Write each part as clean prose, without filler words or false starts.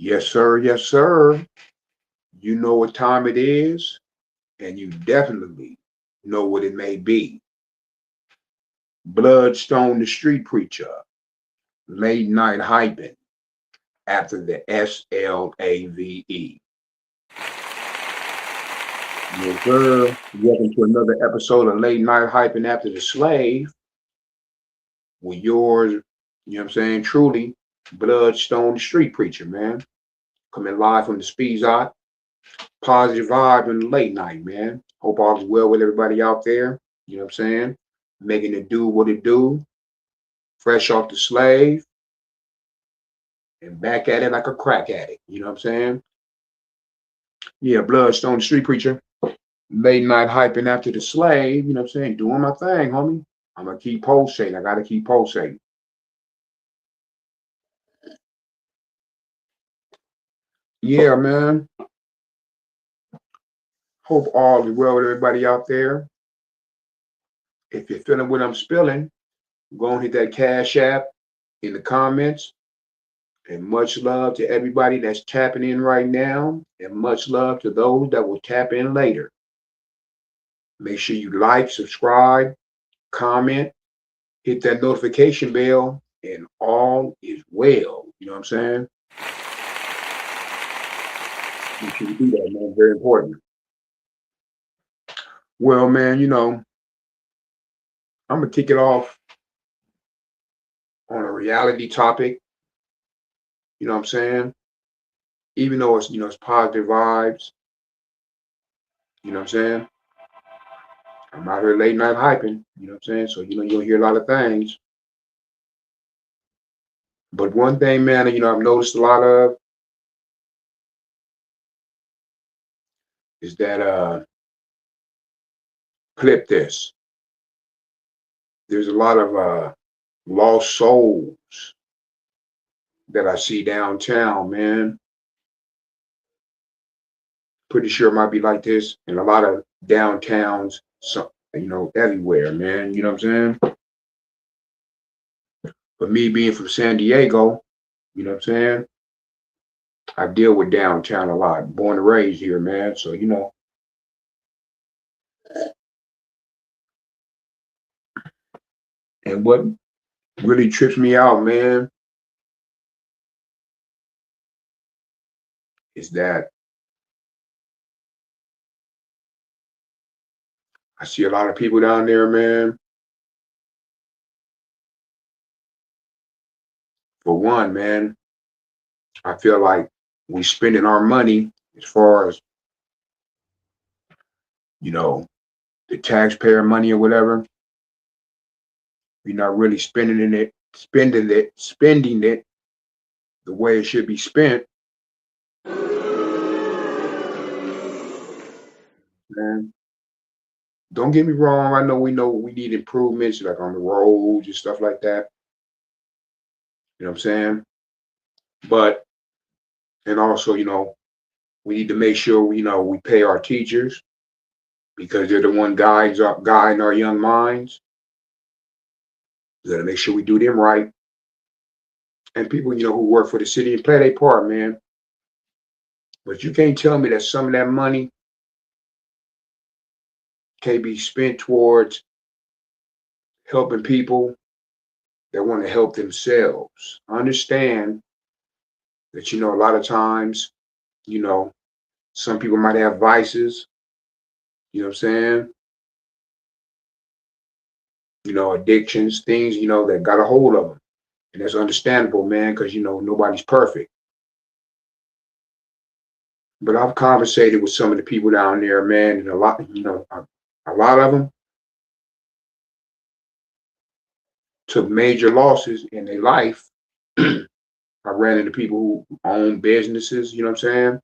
Yes, sir. Yes, sir. You know what time it is, and you definitely know what it may be. Bloodstone, the street preacher, late night hyping after the SLAVE. Yes, sir. Welcome to another episode of Late Night Hyping After the Slave with yours, you know what I'm saying, truly, Bloodstone, the street preacher, man. Coming live from the Speedzot. Positive vibe in the late night, man. Hope all is well with everybody out there. You know what I'm saying? Making it do what it do. Fresh off the slave and back at it like a crack addict. You know what I'm saying? Yeah, Bloodstone, the street preacher. Late night hyping after the slave. You know what I'm saying? Doing my thing, homie. I'm going to keep pulsating. I got to keep pulsating. Yeah, man. Hope all is well with everybody out there. If you're feeling what I'm spilling, go and hit that Cash App in the comments. And much love to everybody that's tapping in right now. And much love to those that will tap in later. Make sure you like, subscribe, comment, hit that notification bell, and all is well. You know what I'm saying? Make sure you do that, man. Very important. Well, man, I'm going to kick it off on a reality topic. You know what I'm saying? Even though it's positive vibes. You know what I'm saying? I'm out here late night hyping. You know what I'm saying? So, you'll hear a lot of things. But one thing, man, I've noticed a lot of is that clip this. There's a lot of lost souls that I see downtown, man. Pretty sure it might be like this in a lot of downtowns, everywhere, man. You know what I'm saying? But me being from San Diego, you know what I'm saying? I deal with downtown a lot. Born and raised here, man. So, and what really trips me out, man, is that I see a lot of people down there, man. For one, man, I feel like we spending our money as far as, you know, the taxpayer money or whatever. We're not really spending it the way it should be spent. Man, don't get me wrong. I know we need improvements like on the roads and stuff like that. You know what I'm saying? But and also, we need to make sure we pay our teachers because they're the one guiding our young minds. We gotta make sure we do them right. And people, who work for the city and play their part, man. But you can't tell me that some of that money can be spent towards helping people that want to help themselves. I understand that, a lot of times, you know, some people might have vices, you know what I'm saying? Addictions, things, that got a hold of them. And that's understandable, man, because, nobody's perfect. But I've conversated with some of the people down there, man, and a lot of them took major losses in their life. I ran into people who own businesses, you know what I'm saying?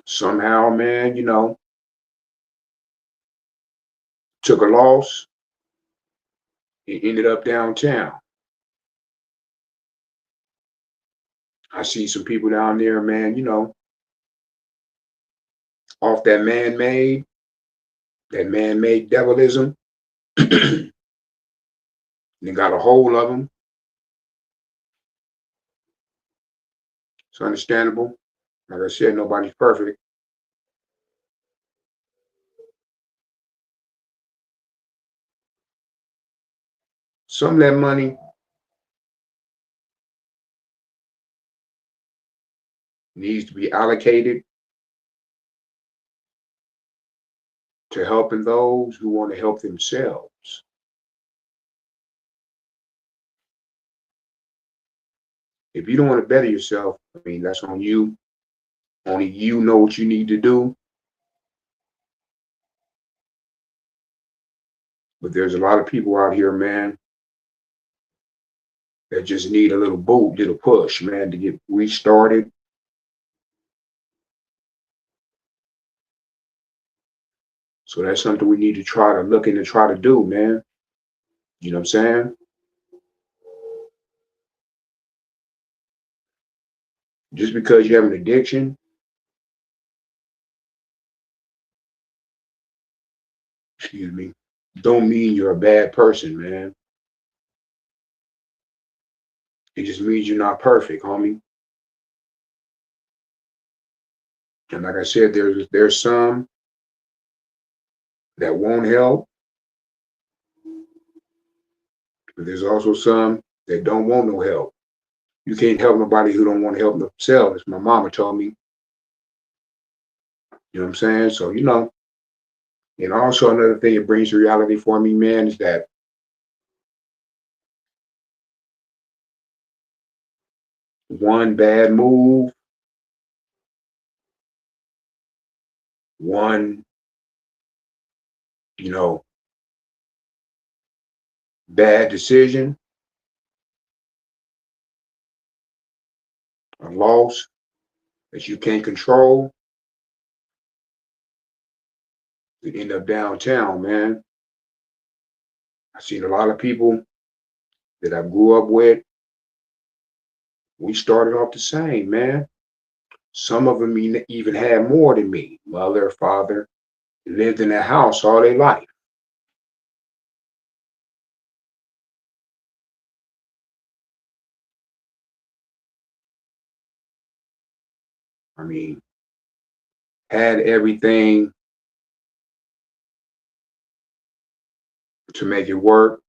Somehow, man, took a loss and ended up downtown. I see some people down there, man, off that man-made devilism. And they got a hold of them. It's understandable. Like I said, nobody's perfect. Some of that money needs to be allocated to helping those who want to help themselves. If you don't want to better yourself, I mean, that's on you. Only you know what you need to do. But there's a lot of people out here, man, that just need a little boot, little push, man, to get restarted. So that's something we need to try to look into, try to do, man. You know what I'm saying? Just because you have an addiction, excuse me, don't mean you're a bad person, man. It just means you're not perfect, homie. And like I said, there's some that won't help, but there's also some that don't want no help. You can't help nobody who don't want to help themselves. My mama told me, you know what I'm saying? So, and also another thing it brings to reality for me, man, is that one bad move, one, you know, bad decision, a loss that you can't control, you end up downtown, man. I've seen a lot of people that I grew up with. We started off the same, man. Some of them even had more than me. Mother, father, lived in that house all their life. I mean, had everything to make it work.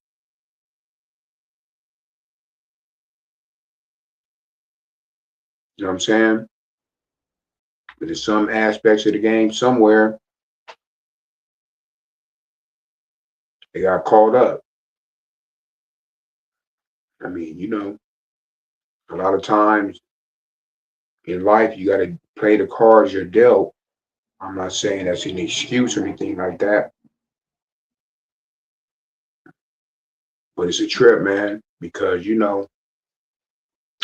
You know what I'm saying? But in some aspects of the game, somewhere, they got caught up. I mean, a lot of times in life, you got to play the cards you're dealt. I'm not saying that's an excuse or anything like that, but it's a trip, man, because,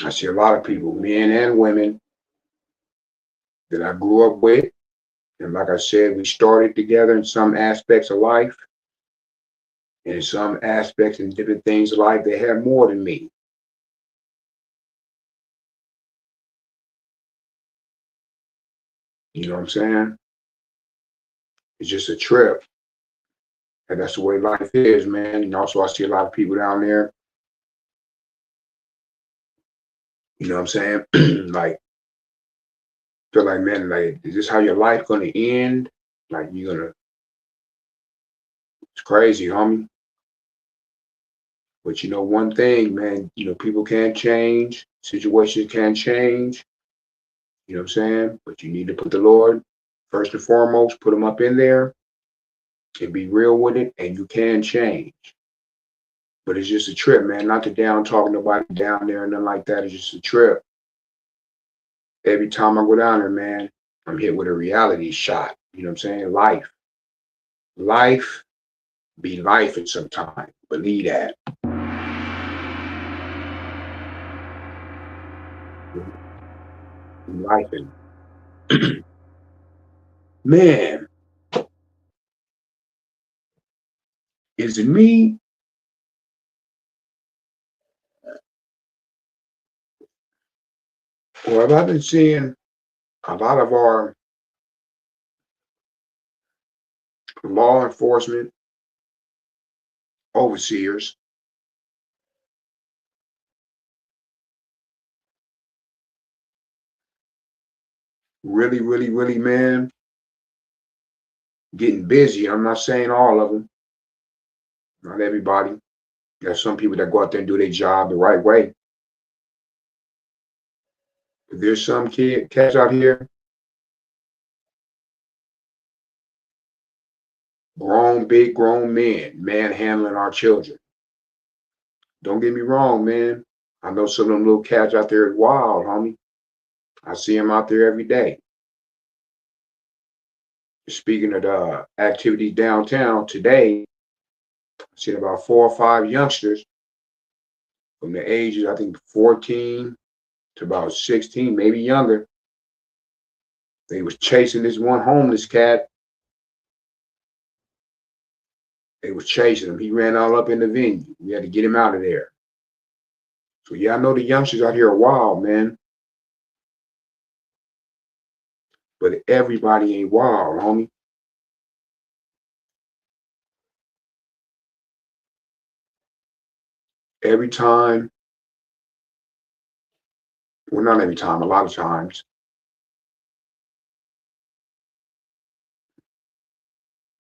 I see a lot of people, men and women, that I grew up with. And like I said, we started together in some aspects of life, and in some aspects and different things of life, they had more than me. You know what I'm saying? It's just a trip. And that's the way life is, man. And also, I see a lot of people down there, you know what I'm saying? Like, feel like, man, like, is this how your life going to end? Like, it's crazy, homie. But one thing, man, people can't change, situations can't change, you know what I'm saying? But you need to put the Lord first and foremost, put him up in there and be real with it, and you can change. But it's just a trip, man. Not to down talk nobody down there and nothing like that. It's just a trip. Every time I go down there, man, I'm hit with a reality shot. You know what I'm saying? Life be life at some time. Believe that. Life and man, is it me or have I been seeing a lot of our law enforcement overseers really, really, really, man, getting busy. I'm not saying all of them, not everybody. There's some people that go out there and do their job the right way. But there's some cats out here, big grown men, manhandling our children. Don't get me wrong, man. I know some of them little cats out there is wild, homie. I see them out there every day. Speaking of the activities downtown today, I've seen about 4 or 5 youngsters from the ages, I think 14 to about 16, maybe younger. They was chasing this one homeless cat. They was chasing him. He ran all up in the venue. We had to get him out of there. So yeah, I know the youngsters out here are wild, man. But everybody ain't wild, homie. Every time, well, not every time, a lot of times,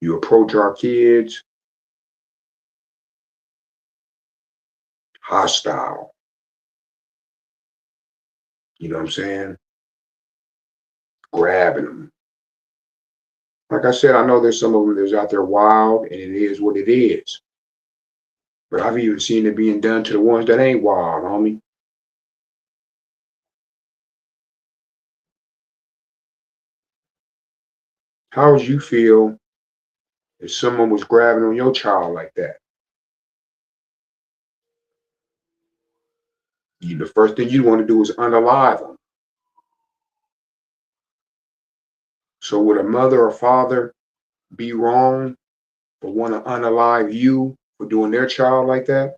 you approach our kids hostile. You know what I'm saying? Grabbing them. Like I said, I know there's some of them that's out there wild, and it is what it is. But I've even seen it being done to the ones that ain't wild, homie. How would you feel if someone was grabbing on your child like that? The first thing you want to do is unalive them. So would a mother or father be wrong for want to unalive you for doing their child like that?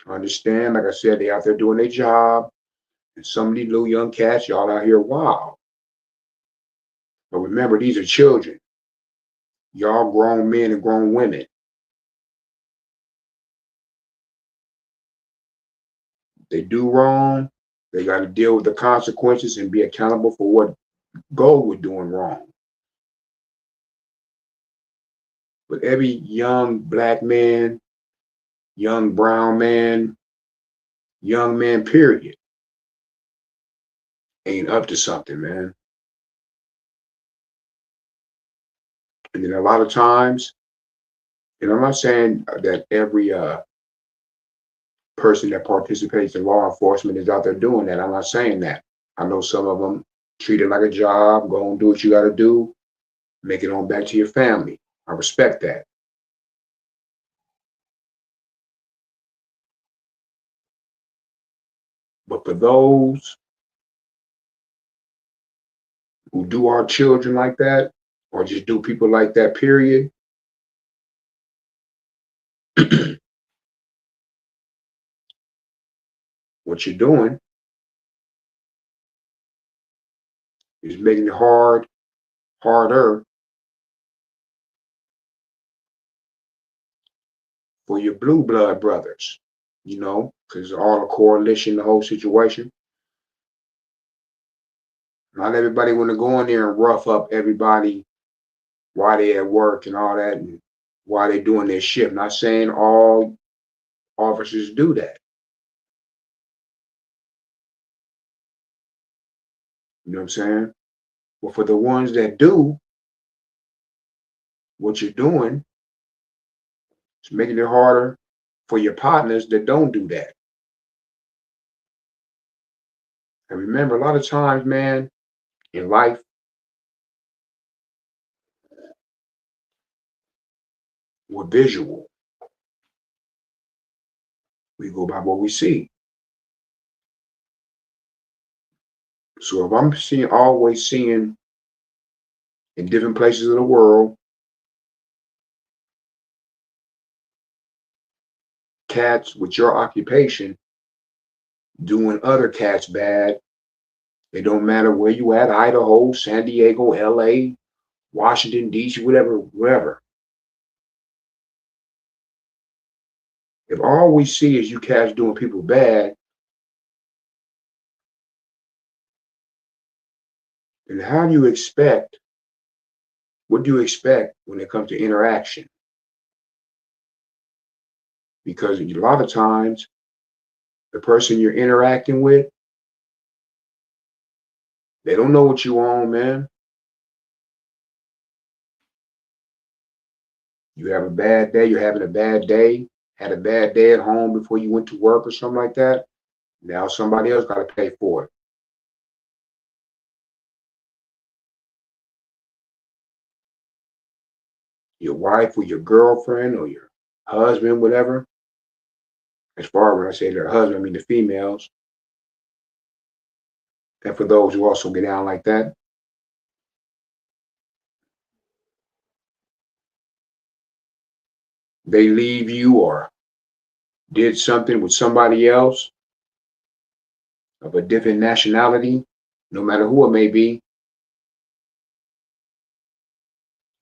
I understand, like I said, they out there doing their job, and some of these little young cats, y'all out here wild. But remember, these are children. Y'all grown men and grown women. They do wrong, they got to deal with the consequences and be accountable for what go with doing wrong. But every young black man, young brown man, young man, period, ain't up to something, man. And then a lot of times, and I'm not saying that every person that participates in law enforcement is out there doing that. I'm not saying that. I know some of them treat it like a job, go and do what you got to do, make it on back to your family. I respect that. But for those who do our children like that, or just do people like that, period, what you're doing is making it harder for your blue blood brothers, because all the coalition, the whole situation. Not everybody want to go in there and rough up everybody while they at work and all that, and while they doing their shift. Not saying all officers do that. You know what I'm saying? But for the ones that do, what you're doing is making it harder for your partners that don't do that. And remember, a lot of times, man, in life, we're visual. We go by what we see. So if I'm always seeing in different places of the world, cats with your occupation doing other cats bad, it don't matter where you at, Idaho, San Diego, LA, Washington, DC, whatever. If all we see is you cats doing people bad, And what do you expect when it comes to interaction? Because a lot of times, the person you're interacting with, they don't know what you own, man. You have a bad day, you're having a bad day, had a bad day at home before you went to work or something like that. Now somebody else got to pay for it. Your wife or your girlfriend or your husband, whatever. As far as when I say their husband, I mean the females. And for those who also get down like that, they leave you or did something with somebody else of a different nationality, no matter who it may be.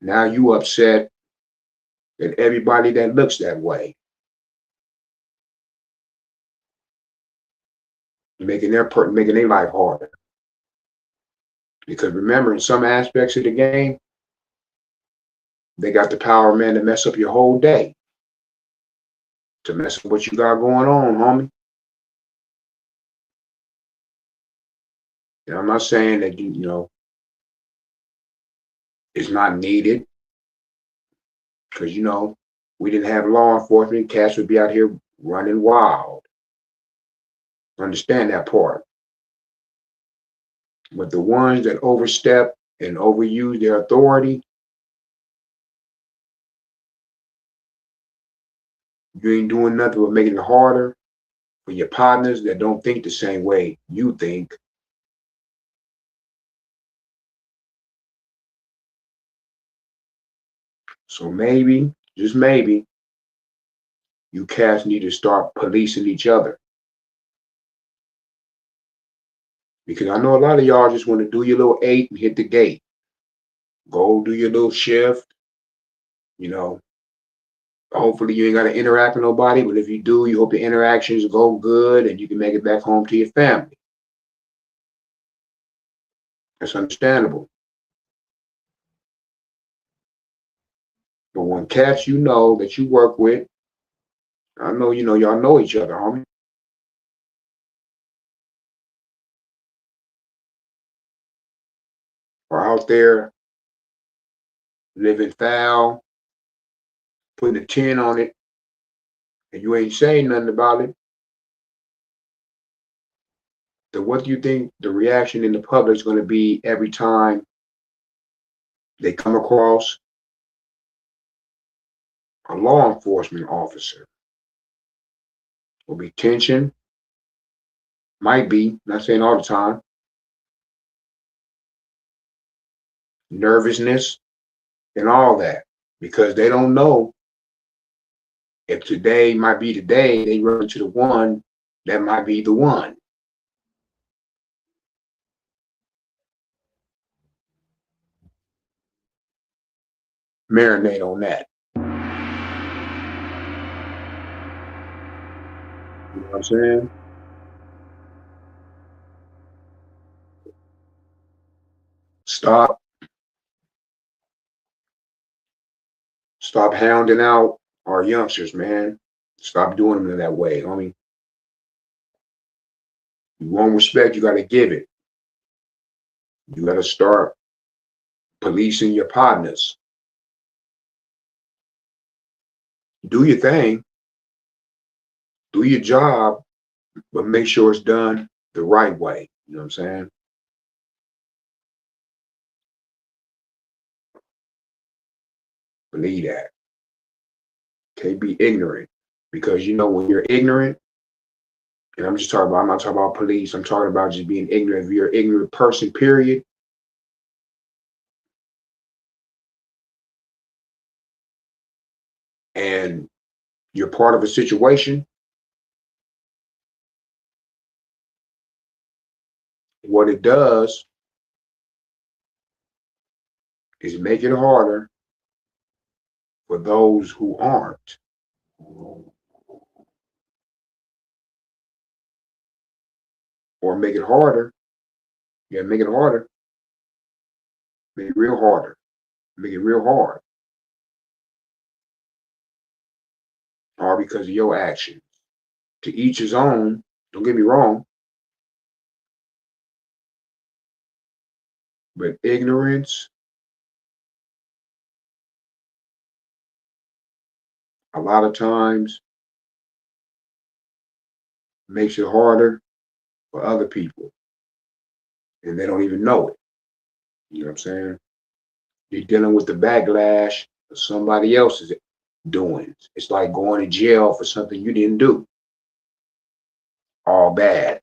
Now you upset at everybody that looks that way, making their life harder. Because remember, in some aspects of the game, they got the power, man, to mess up your whole day, to mess up what you got going on, homie. And I'm not saying that it's not needed, because we didn't have law enforcement, cats would be out here running wild. Understand that part. But the ones that overstep and overuse their authority, you ain't doing nothing but making it harder for your partners that don't think the same way you think. So maybe, just maybe, you cats need to start policing each other. Because I know a lot of y'all just want to do your little 8 and hit the gate. Go do your little shift. You know, hopefully you ain't got to interact with nobody, but if you do, you hope the interactions go good and you can make it back home to your family. That's understandable. But when cats that you work with, I know y'all know each other, homie, are out there living foul, putting a 10 on it, and you ain't saying nothing about it, then what do you think the reaction in the public is going to be every time they come across a law enforcement officer? Will be tension, might be, not saying all the time, nervousness, and all that, because they don't know if today might be the day they run into the one that might be the one. Marinate on that. You know what I'm saying? Stop, stop hounding out our youngsters, man. Stop doing them in that way, homie. You want respect, you got to give it. You got to start policing your partners. Do your thing, do your job, but make sure it's done the right way. You know what I'm saying? Believe that. Can't be ignorant, because when you're ignorant, and I'm not talking about police, I'm talking about just being ignorant. If you're an ignorant person, period, and you're part of a situation, what it does is make it harder for those who aren't, or make it harder. Yeah, make it harder Make it real harder. Make it real hard. All because of your actions. To each his own. Don't get me wrong. But ignorance, a lot of times, makes it harder for other people. And they don't even know it. You know what I'm saying? You're dealing with the backlash of somebody else's doings. It's like going to jail for something you didn't do. All bad.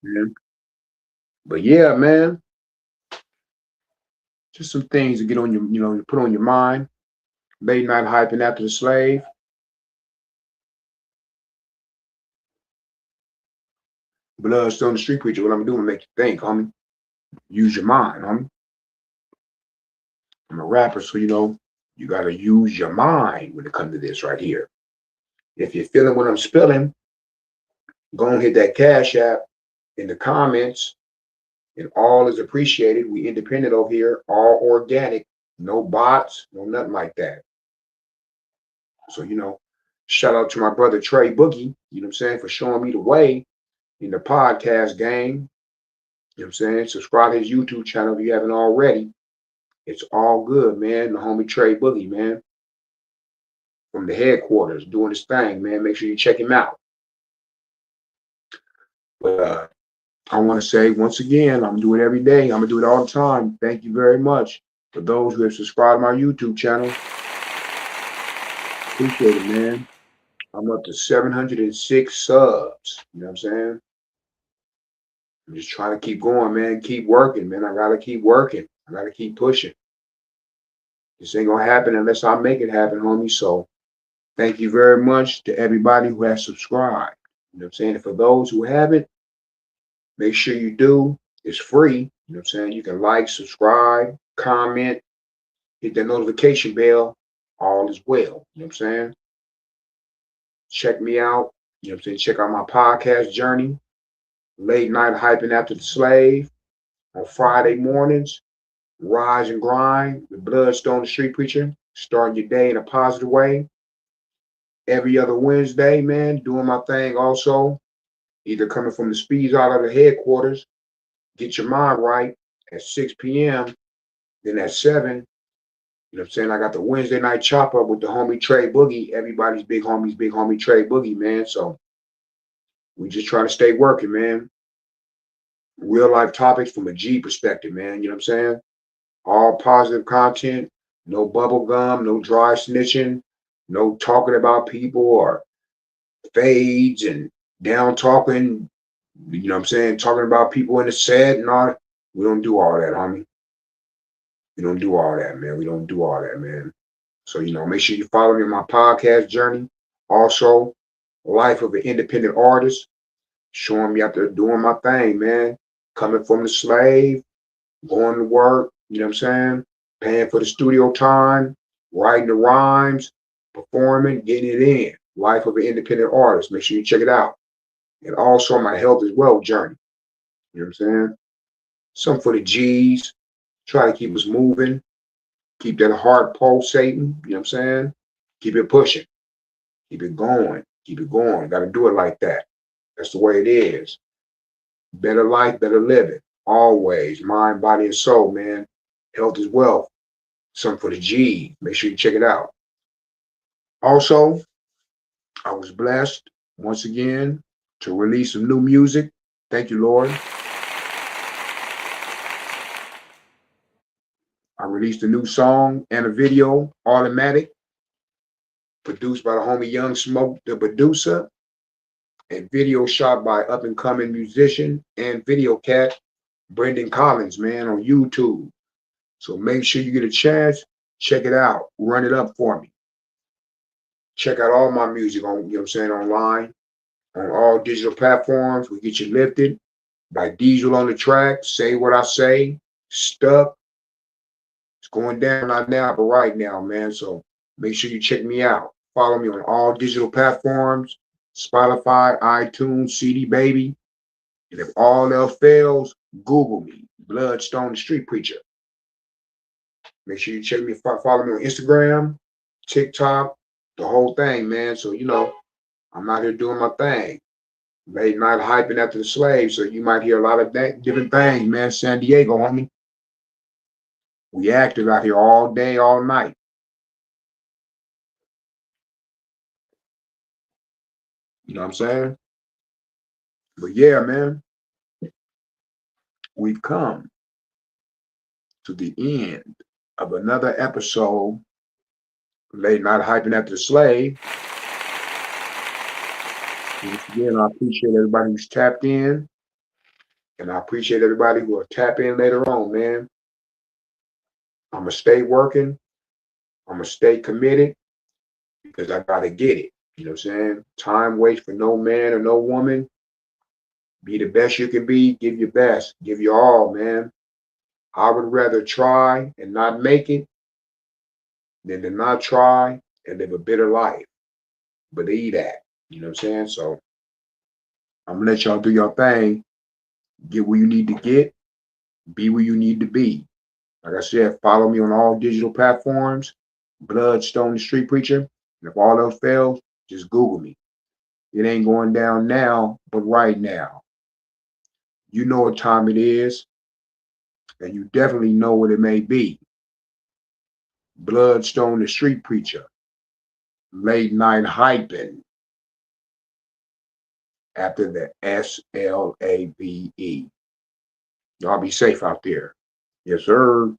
Man. But yeah, man, just some things to get on your, you put on your mind. Late night hyping after the slave. Bloodstone the street preacher. What I'm doing, make you think, homie. Use your mind, homie. I'm a rapper, so you gotta use your mind when it comes to this right here. If you're feeling what I'm spilling, go and hit that cash app in the comments, and all is appreciated. We independent over here, all organic, no bots, no nothing like that. So shout out to my brother Trey Boogie, you know what I'm saying, for showing me the way in the podcast game. You know what I'm saying? Subscribe to his YouTube channel if you haven't already. It's all good, man. The homie Trey Boogie, man, from the headquarters, doing his thing, man. Make sure you check him out. But I want to say once again, I'm doing it every day. I'm gonna do it all the time. Thank you very much for those who have subscribed to my YouTube channel. Appreciate it, man. I'm up to 706 subs. You know what I'm saying? I'm just trying to keep going, man. Keep working, man. I gotta keep working. I gotta keep pushing. This ain't gonna happen unless I make it happen, homie. So thank you very much to everybody who has subscribed. You know what I'm saying? And for those who haven't, make sure you do. It's free. You know what I'm saying? You can like, subscribe, comment, hit that notification bell. All is well. You know what I'm saying? Check me out. You know what I'm saying? Check out my podcast journey. Late night hyping after the slave on Friday mornings. Rise and grind with Bloodstone the Street Preacher. Starting your day in a positive way. Every other Wednesday, man, doing my thing also. Either coming from the speeds out of the headquarters, get your mind right at 6 p.m. Then at 7, you know what I'm saying? I got the Wednesday night chop up with the homie Trey Boogie. Everybody's big homie Trey Boogie, man. So we just try to stay working, man. Real life topics from a G perspective, man. You know what I'm saying? All positive content, no bubble gum, no dry snitching, no talking about people or fades and down talking, you know what I'm saying, talking about people in the set and all that. We don't do all that, homie. We don't do all that, man. We don't do all that, man. So, make sure you follow me on my podcast journey. Also, life of an independent artist, showing me out there doing my thing, man. Coming from the slave, going to work, you know what I'm saying? Paying for the studio time, writing the rhymes, performing, getting it in. Life of an independent artist. Make sure you check it out. And also my health as well journey. You know what I'm saying? Something for the G's. Try to keep us moving. Keep that heart pulsating. You know what I'm saying? Keep it pushing. Keep it going. Keep it going. Got to do it like that. That's the way it is. Better life, better living. Always. Mind, body, and soul, man. Health is wealth. Something for the G. Make sure you check it out. Also, I was blessed once again to release some new music. Thank you, Lord. I released a new song and a video, Automatic, produced by the homie Young Smoke, the producer, and video shot by up and coming musician and video cat Brendan Collins, man, on YouTube. So make sure you get a chance, check it out, run it up for me. Check out all my music on, you know what I'm saying, online, on all digital platforms. We get you lifted by Diesel on the track, Say What I Say, Stuck. It's going down not now, but right now, man. So make sure you check me out. Follow me on all digital platforms, Spotify, iTunes, CD Baby. And if all else fails, Google me, Bloodstone the Street Preacher. Make sure you check me, follow me on Instagram, TikTok, the whole thing, man. So, I'm out here doing my thing. Late night hyping after the slave. So you might hear a lot of different things, man. San Diego, homie. We active out here all day, all night. You know what I'm saying? But yeah, man, we've come to the end of another episode. Late night hyping after the slave. Once again, I appreciate everybody who's tapped in. And I appreciate everybody who will tap in later on, man. I'm going to stay working. I'm going to stay committed because I got to get it. You know what I'm saying? Time waits for no man or no woman. Be the best you can be. Give your best. Give your all, man. I would rather try and not make it than to not try and live a bitter life. Believe that. You know what I'm saying? So I'm going to let y'all do your thing. Get where you need to get. Be where you need to be. Like I said, follow me on all digital platforms. Bloodstone the Street Preacher. And if all else fails, just Google me. It ain't going down now, but right now. You know what time it is, and you definitely know what it may be. Bloodstone the Street Preacher. Late night hyping after the SLAVE. Y'all be safe out there. Yes, sir.